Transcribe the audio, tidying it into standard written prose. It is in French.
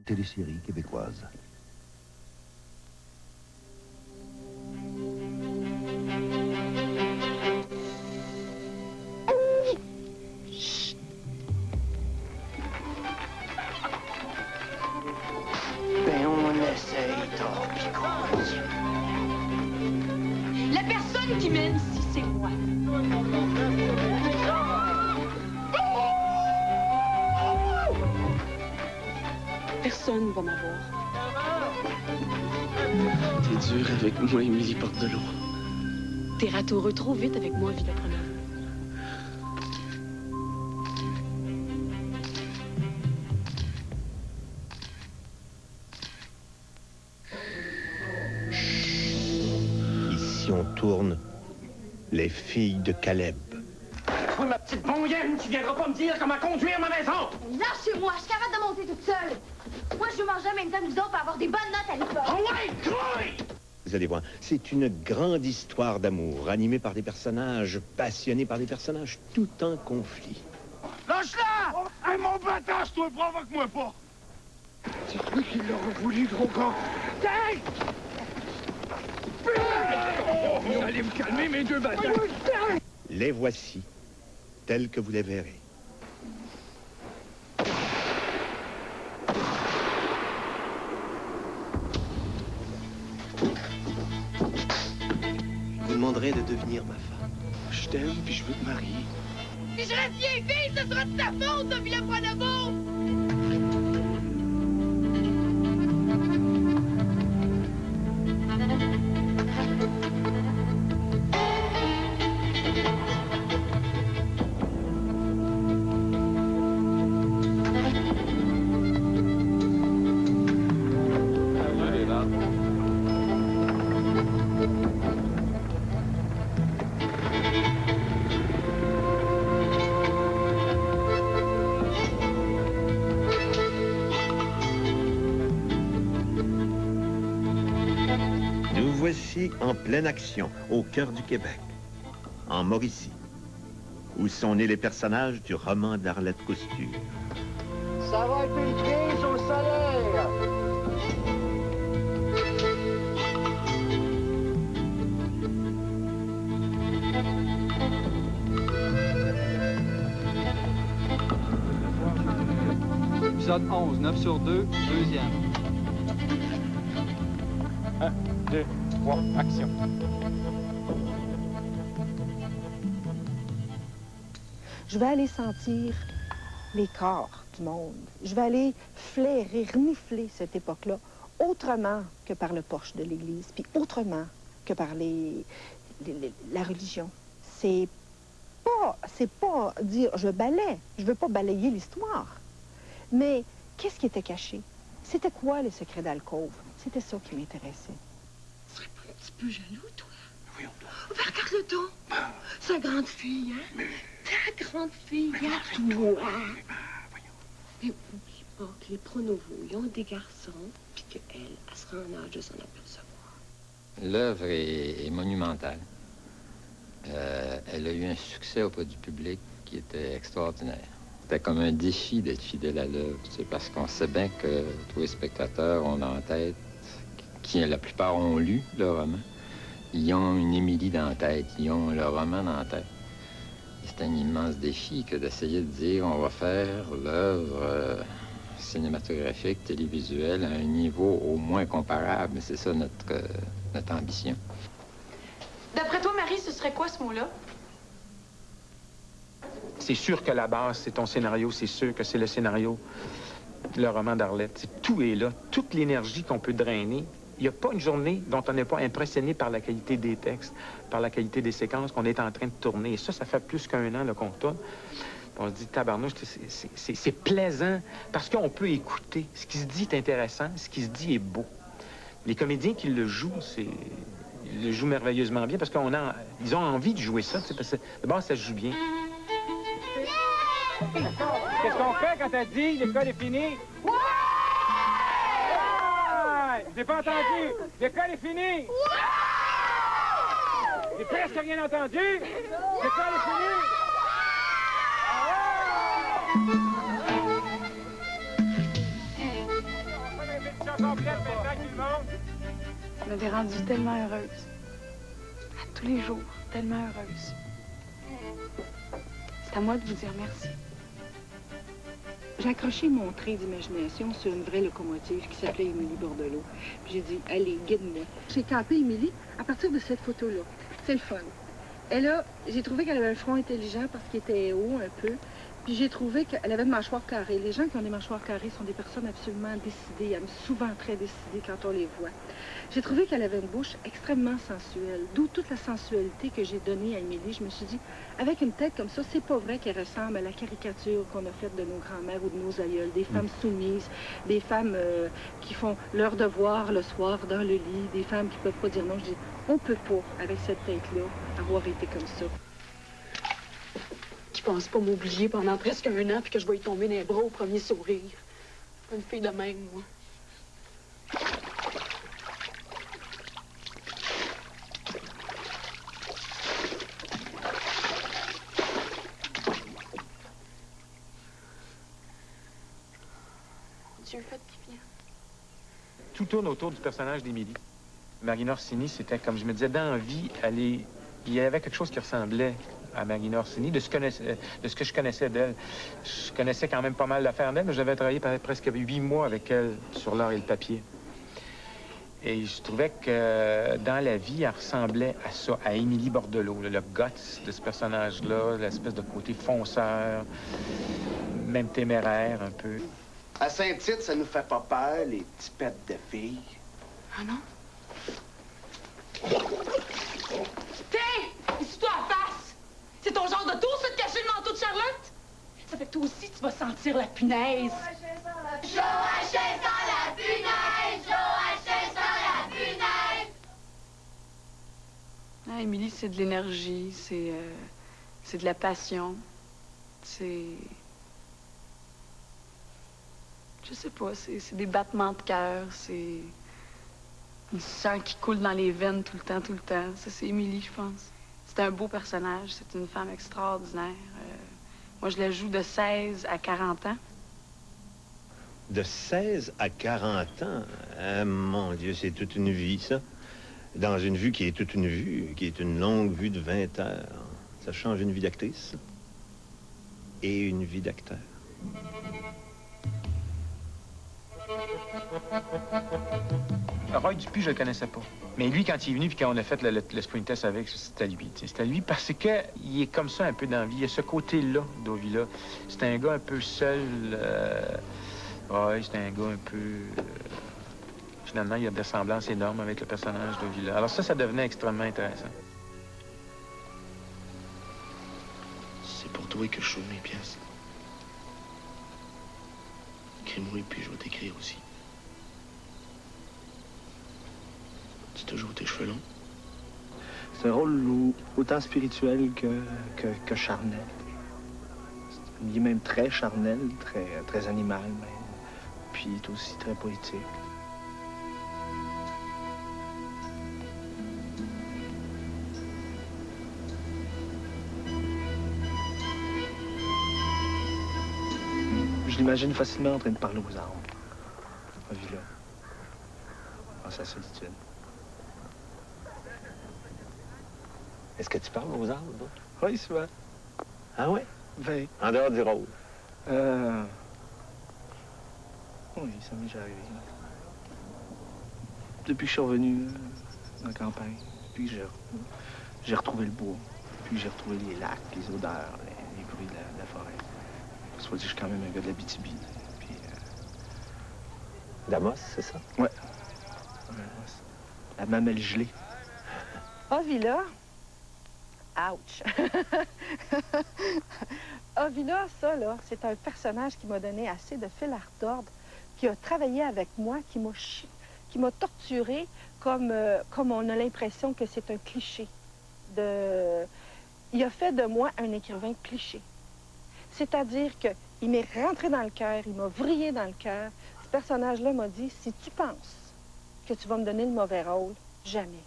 télésérie québécoise. Ben, on essaye, Torpicose. La personne qui mène ici, c'est moi. Personne va m'avoir. T'es dur avec moi, Émilie Portelot. T'es ratoureux trop vite avec moi, Villa Promenade. Ici, on tourne Les filles de Caleb. Toi, ma petite bongaine, tu viendras pas me dire comment conduire ma maison! Lâchez-moi, je suis capable de monter toute seule. Moi, je veux manger en même temps que vous autres pour avoir des bonnes notes à l'école. Oh ouais, grouille! Vous allez voir, c'est une grande histoire d'amour, animée par des personnages passionnés par des personnages tout en conflit. Lâche-la! Hey, mon bâtard, toi, provoque-moi pas! C'est toi qui l'auras voulu, gros con! Tiens! Vous allez me calmer, mes deux bâtards! Les voici, tels que vous les verrez. Je vous demanderai de devenir ma femme. Je t'aime, puis je veux te marier. Si je reste vieille fille, ce sera de ta faute, de Villa Promenade! Nous voici en pleine action, au cœur du Québec, en Mauricie, où sont nés les personnages du roman d'Arlette Couture. Ça va être une crise au salaire! Épisode 11, 9 sur 2, deuxième. 1, 2, 3, action. Je vais aller sentir les corps du monde. Je vais aller flairer, renifler cette époque-là, autrement que par le porche de l'Église, puis autrement que par la religion. C'est pas dire je balaie, je veux pas balayer l'histoire. Mais qu'est-ce qui était caché? C'était quoi les secrets d'alcôve? C'était ça qui m'intéressait. Tu serais pas un petit peu jaloux, toi? Oui, on doit. Oh, ben, regarde le ton. Sa grande fille, hein? Mais... Ta grande fille, Mais à arrête-toi. toi. Voyons. Mais oublie pas que les Pronovo, ils ont des garçons, puis qu'elle, elle sera en âge de s'en apercevoir. L'œuvre est monumentale. Elle a eu un succès auprès du public qui était extraordinaire. C'était comme un défi d'être fidèle à l'œuvre, parce qu'on sait bien que tous les spectateurs ont en tête, qui la plupart ont lu le roman, ils ont une Émilie dans la tête, ils ont le roman dans la tête. C'est un immense défi que d'essayer de dire on va faire l'œuvre cinématographique, télévisuelle à un niveau au moins comparable. C'est ça notre ambition. D'après toi, Marie, ce serait quoi ce mot-là? C'est sûr que la base, c'est ton scénario. C'est sûr que c'est le scénario, le roman d'Arlette. Tout est là. Toute l'énergie qu'on peut drainer. Il n'y a pas une journée dont on n'est pas impressionné par la qualité des textes, par la qualité des séquences qu'on est en train de tourner. Et ça fait plus qu'un an qu'on tourne. On se dit, tabarnouche, c'est plaisant parce qu'on peut écouter. Ce qui se dit est intéressant, ce qui se dit est beau. Les comédiens qui le jouent, ils le jouent merveilleusement bien parce qu'ils ont envie de jouer ça. Parce que d'abord, ça se joue bien. Qu'est-ce qu'on fait quand t'as dit l'école est finie? Ouais! Je n'ai pas entendu. L'école est finie. Ouais! J'ai presque rien entendu. L'école est finie. Elle m'avait rendue tellement heureuse. À tous les jours, tellement heureuse. C'est à moi de vous dire merci. J'ai accroché mon train d'imagination sur une vraie locomotive qui s'appelait Émilie Bordelot. Puis j'ai dit, allez, guide-moi. J'ai campé Émilie à partir de cette photo-là. C'est le fun. J'ai trouvé qu'elle avait un front intelligent parce qu'il était haut un peu. Puis j'ai trouvé qu'elle avait une mâchoire carrée. Les gens qui ont des mâchoires carrées sont des personnes absolument décidées, elles sont souvent très décidées quand on les voit. J'ai trouvé qu'elle avait une bouche extrêmement sensuelle, d'où toute la sensualité que j'ai donnée à Émilie. Je me suis dit, avec une tête comme ça, c'est pas vrai qu'elle ressemble à la caricature qu'on a faite de nos grands-mères ou de nos aïeules, des femmes soumises, des femmes qui font leur devoir le soir dans le lit, des femmes qui peuvent pas dire non. Je dis, on peut pas, avec cette tête-là, avoir été comme ça. Qui pense pas m'oublier pendant presque 1 an puis que je vais y tomber dans les bras au premier sourire. Une fille de même, moi. Dieu fait qui vient. Tout tourne autour du personnage d'Émilie. Marina Orsini, c'était, comme je me disais, dans la vie, il y avait quelque chose qui ressemblait à Marina Orsini, de ce que je connaissais d'elle. Je connaissais quand même pas mal l'affaire d'elle, mais j'avais travaillé presque 8 mois avec elle sur l'art et le papier. Et je trouvais que dans la vie, elle ressemblait à ça, à Émilie Bordelot, le guts de ce personnage-là, l'espèce de côté fonceur, même téméraire un peu. À Saint-Tite, ça nous fait pas peur, les petits pets de filles. Ah non? T'es! Ici-toi à face! C'est ton genre de tour, ça, de cacher le manteau de Charlotte? Ça fait que toi aussi, tu vas sentir la punaise. Joachim sans la punaise! Joachim sans la punaise! Ah, Émilie, c'est de l'énergie, c'est de la passion, c'est... Je sais pas, c'est des battements de cœur, c'est... du sang qui coule dans les veines tout le temps, tout le temps. Ça, c'est Émilie, je pense. C'est un beau personnage, c'est une femme extraordinaire. Moi, je la joue de 16 à 40 ans. De 16 à 40 ans? Mon Dieu, c'est toute une vie, ça. Dans une vue qui est toute une vue, qui est une longue vue de 20 heures. Ça change une vie d'actrice et une vie d'acteur. Roy Dupuis, je le connaissais pas. Mais lui, quand il est venu puis quand on a fait le sprint test avec, c'était lui. C'était lui parce qu'il est comme ça un peu dans la vie. Il y a ce côté-là d'Ovila. C'est un gars un peu seul. Roy, c'est un gars un peu... Finalement, il y a des ressemblances énormes avec le personnage d'Ovila. Alors ça devenait extrêmement intéressant. C'est pour toi que je sauve mes pièces. Écris-moi et puis je vais t'écrire aussi. Tu as toujours tes cheveux longs? C'est un rôle autant spirituel que charnel. Il est même très charnel, très animal même. Puis il est aussi très poétique. Je l'imagine facilement en train de parler aux arbres. Ovila. Dans sa solitude. Est-ce que tu parles aux arbres, toi? Oui, souvent. Ah ouais? Ben... En dehors du rôle? Oui, ça m'est déjà arrivé. Depuis que je suis revenu dans la campagne, puis que j'ai retrouvé le bois, puis que j'ai retrouvé les lacs, les odeurs, les bruits de la forêt. Parce que je suis quand même un gars de l'Abitibi. Puis... D'Amos, c'est ça? Ouais. La mamelle gelée. Ovila. Ouch! Ovila, ça, là, c'est un personnage qui m'a donné assez de fil à retordre, qui a travaillé avec moi, qui m'a torturé comme on a l'impression que c'est un cliché. Il a fait de moi un écrivain cliché. C'est-à-dire qu'il m'est rentré dans le cœur, il m'a vrillé dans le cœur. Ce personnage-là m'a dit, si tu penses que tu vas me donner le mauvais rôle, jamais.